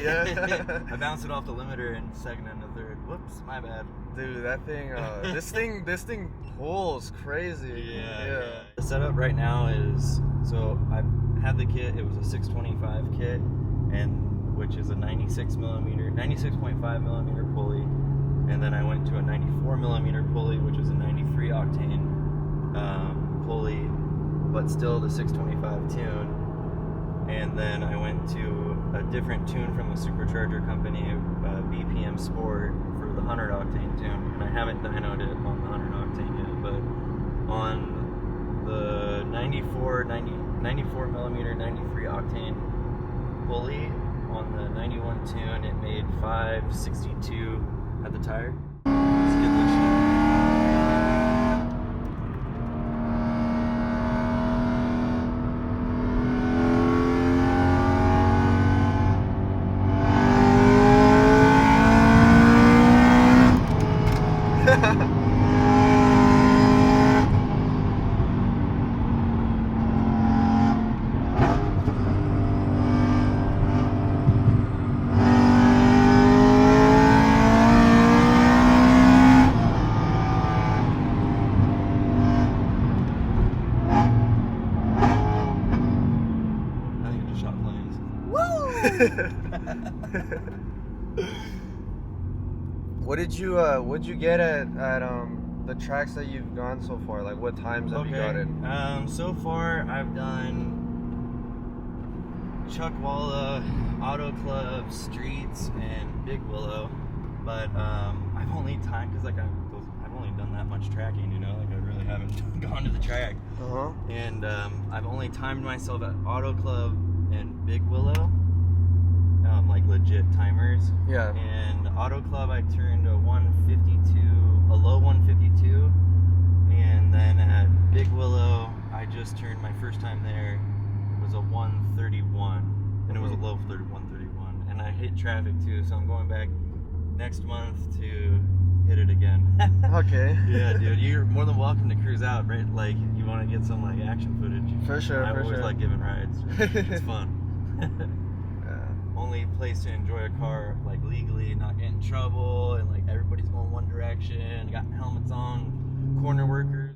Yeah. I bounced it off the limiter in second and the third. Whoops, my bad. Dude, that thing, this thing pulls crazy. Yeah. The setup right now is, so I had the kit, it was a 625 kit, and which is a 96.5 millimeter pulley, and then I went to a 94 millimeter pulley, which is a 93 octane pulley, but still the 625 tune. And then I went to a different tune from the Supercharger company, BPM Sport, for the 100 octane tune, and I haven't dynoed it on the 100 octane yet, but on the 94 millimeter 93 octane pulley on the 91 tune, it made 562 at the tire. Let's get this shit. What'd you get at the tracks that you've gone so far? Like, what times have you gotten? So far I've done Chuckwalla, Auto Club, Streets, and Big Willow, but I've only timed, because like I've only done that much tracking, you know, like I really haven't gone to the track. And I've only timed myself at Auto Club and Big Willow, like legit timers. Yeah. And Auto Club I turned a 152, a low 152, and then at Big Willow I just turned, my first time there was a 131, and it was a low 131, and I hit traffic too, so I'm going back next month to hit it again. Okay. Yeah, dude, you're more than welcome to cruise out, right? Like, you want to get some like action footage. For sure. I always sure. like giving rides. It's fun. Only place to enjoy a car, like legally, not get in trouble, and like everybody's going one direction, got helmets on, corner workers.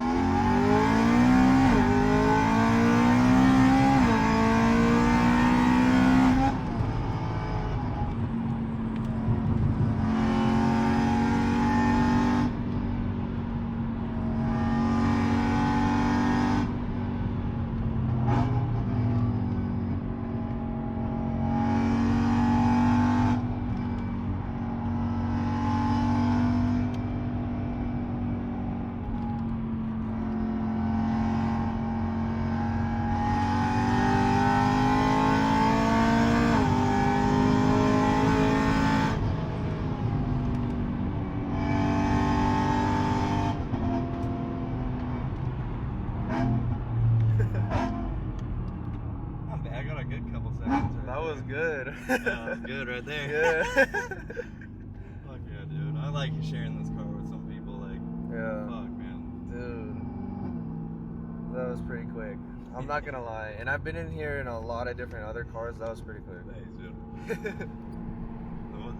I got a good couple seconds right That was good. That was good right there. Yeah. Fuck yeah, dude. I like sharing this car with some people. Like, Yeah. fuck, man. Dude. That was pretty quick. I'm not gonna lie. And I've been in here in a lot of different other cars. That was pretty quick. Thanks, dude.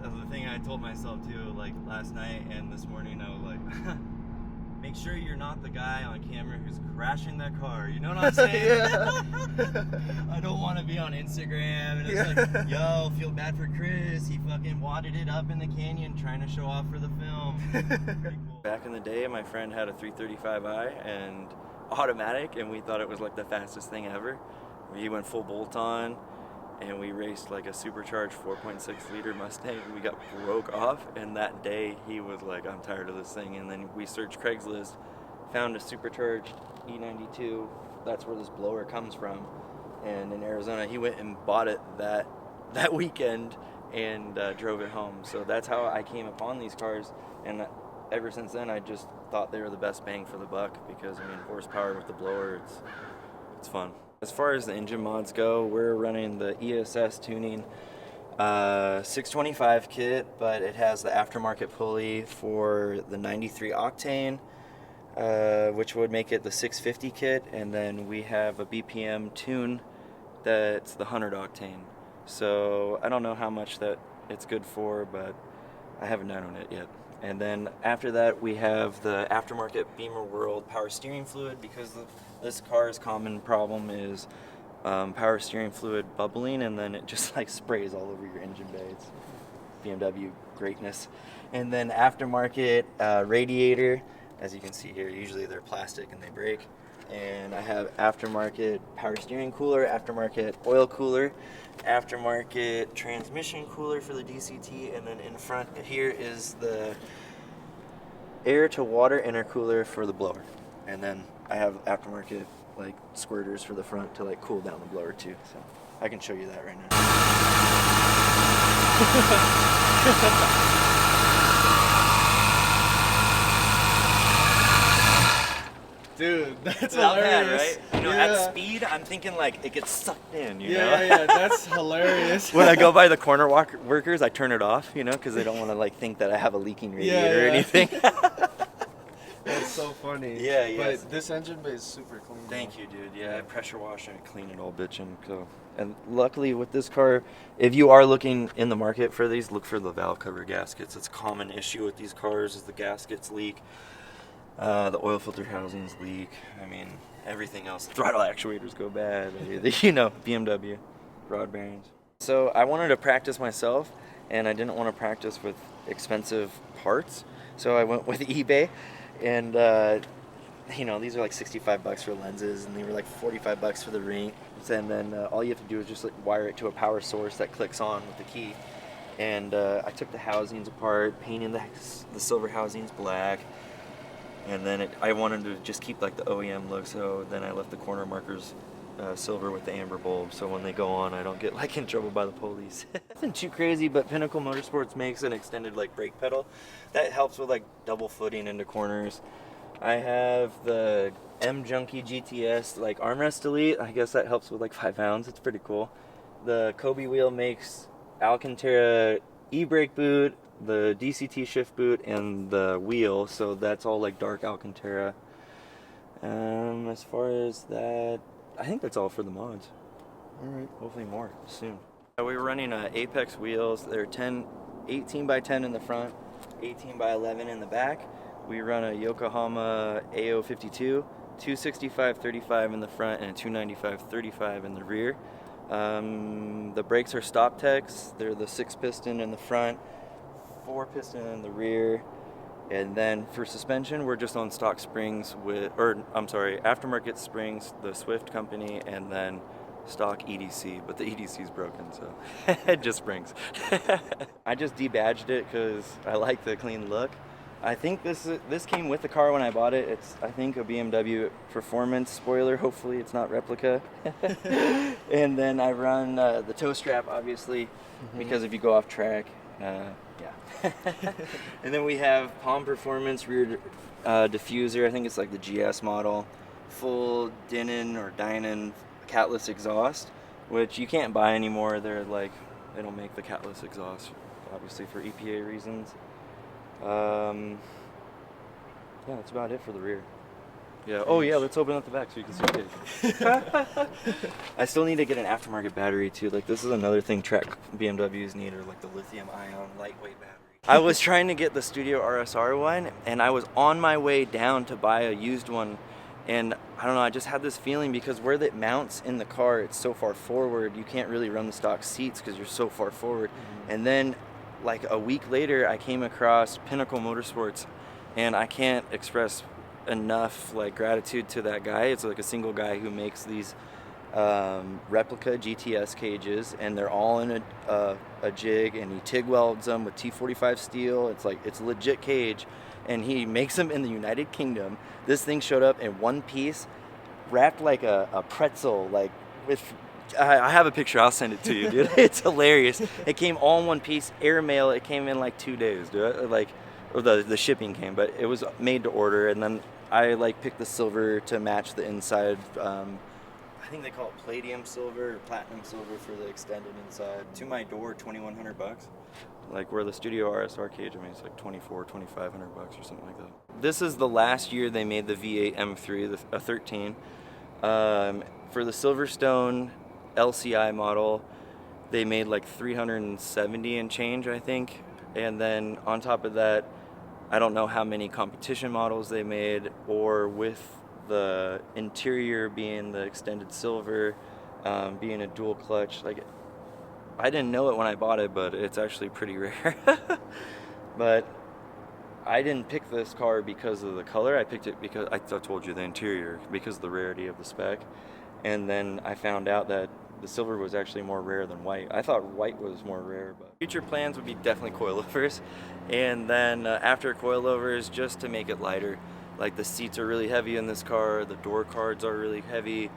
That's the thing I told myself too, like last night and this morning. I was like, make sure you're not the guy on camera who's crashing that car. You know what I'm saying? Yeah. I don't want to be on Instagram and it's like, yo, feel bad for Chris. He fucking wadded it up in the canyon trying to show off for the film. Pretty cool. Back in the day, my friend had a 335i and automatic, and we thought it was like the fastest thing ever. He went full bolt on, and we raced like a supercharged 4.6 liter Mustang. We got broke off, and that day he was like, I'm tired of this thing. And then we searched Craigslist, found a supercharged E92. That's where this blower comes from. And in Arizona, he went and bought it that weekend and drove it home. So that's how I came upon these cars. And ever since then, I just thought they were the best bang for the buck because, I mean, horsepower with the blower, it's fun. As far as the engine mods go, we're running the ESS tuning 625 kit, but it has the aftermarket pulley for the 93 octane, which would make it the 650 kit, and then we have a BPM tune that's the 100 octane. so I don't know how much that it's good for, but I haven't known it yet. And then after that, we have the aftermarket Beamer World power steering fluid, because this car's common problem is power steering fluid bubbling, and then it just like sprays all over your engine bay. It's BMW greatness. And then aftermarket radiator, as you can see here, usually they're plastic and they break. And I have aftermarket power steering cooler, aftermarket oil cooler, aftermarket transmission cooler for the DCT, and then in front here is the air to water intercooler for the blower. And then I have aftermarket like squirters for the front to like cool down the blower too. So I can show you that right now. Dude, that's Not hilarious. bad, right? You know, yeah. at speed, I'm thinking like it gets sucked in, you know? Yeah, that's hilarious. When I go by the corner workers, I turn it off, you know, because they don't want to like think that I have a leaking radiator or anything. That's so funny. Yeah, yeah. But this engine bay is super clean. Thank you, dude. Yeah, I pressure wash and clean it all, bitchin'. So, and luckily with this car, if you are looking in the market for these, look for the valve cover gaskets. It's a common issue with these cars is the gaskets leak. The oil filter housings leak. I mean, everything else. Throttle actuators go bad. You know, BMW rod bearings. So I wanted to practice myself, and I didn't want to practice with expensive parts. So I went with eBay, and you know, these are like 65 bucks for lenses, and they were like 45 bucks for the rings. And then all you have to do is just like wire it to a power source that clicks on with the key. And I took the housings apart, painted the silver housings black. And then I wanted to just keep like the OEM look, so then I left the corner markers silver with the amber bulb, so when they go on, I don't get like in trouble by the police. Nothing too crazy, but Pinnacle Motorsports makes an extended like brake pedal that helps with like double footing into corners. I have the M Junkie GTS like armrest delete. I guess that helps with like 5 pounds. It's pretty cool. The Coupe wheel makes Alcantara e-brake boot, the DCT shift boot, and the wheel, so that's all like dark Alcantara. As far as that, I think that's all for the mods. Alright, hopefully more soon. We were running Apex wheels. They're 18 by 10 in the front, 18 by 11 in the back. We run a Yokohama AO52, 265/35 in the front and a 295/35 in the rear. The brakes are Stop Tex. They're the 6-piston in the front, 4-piston in the rear, and then for suspension we're just on stock springs aftermarket springs, the Swift company, and then stock EDC, but the EDC is broken, so it just springs. I just debadged it because I like the clean look. I think this came with the car when I bought it. It's, I think, a BMW Performance spoiler. Hopefully it's not replica. And then I run the toe strap, obviously, because if you go off track, yeah. And then we have Palm Performance rear diffuser. I think it's like the GS model. Full Denon or Dynon catless exhaust, which you can't buy anymore. They're like, they don't make the catless exhaust, obviously for EPA reasons. Yeah, that's about it for the rear. Yeah. Oh yeah, let's open up the back so you can see the cage. I still need to get an aftermarket battery too. Like, this is another thing track BMWs need, or like the lithium ion lightweight battery. I was trying to get the Studio RSR one, and I was on my way down to buy a used one, and I don't know, I just had this feeling because where that mounts in the car, it's so far forward, you can't really run the stock seats because you're so far forward. And then like a week later, I came across Pinnacle Motorsports, and I can't express enough like gratitude to that guy. It's like a single guy who makes these replica GTS cages, and they're all in a jig, and he TIG welds them with T45 steel. It's like, it's a legit cage, and he makes them in the United Kingdom. This thing showed up in one piece, wrapped like a pretzel, like with, I have a picture, I'll send it to you, dude. It's hilarious. It came all in one piece, airmail. It came in like 2 days, dude. Like, or the shipping came, but it was made to order. And then I like picked the silver to match the inside. I think they call it palladium silver or platinum silver for the extended inside. To my door, 2,100 bucks. Like where the Studio RSR cage, I mean, it's like 2,500 bucks or something like that. This is the last year they made the V8 M3, a 13. For the Silverstone LCI model, they made like 370 and change, I think. And then on top of that, I don't know how many competition models they made, or with the interior being the extended silver, being a dual clutch. Like, I didn't know it when I bought it, but it's actually pretty rare. But I didn't pick this car because of the color. I picked it because I told you the interior, because of the rarity of the spec. And then I found out that the silver was actually more rare than white. I thought white was more rare, but future plans would be definitely coilovers. And then after coilovers, just to make it lighter. Like, the seats are really heavy in this car, the door cards are really heavy.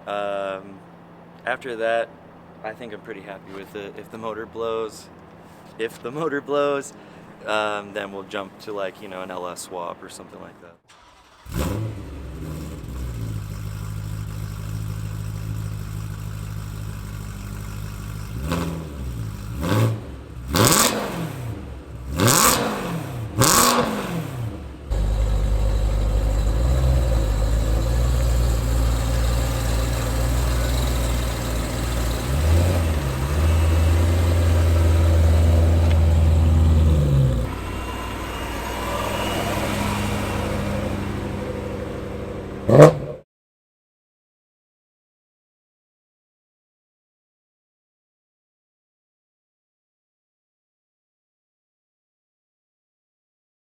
After that, I think I'm pretty happy with it. If the motor blows, then we'll jump to, like, you know, an LS swap or something like that.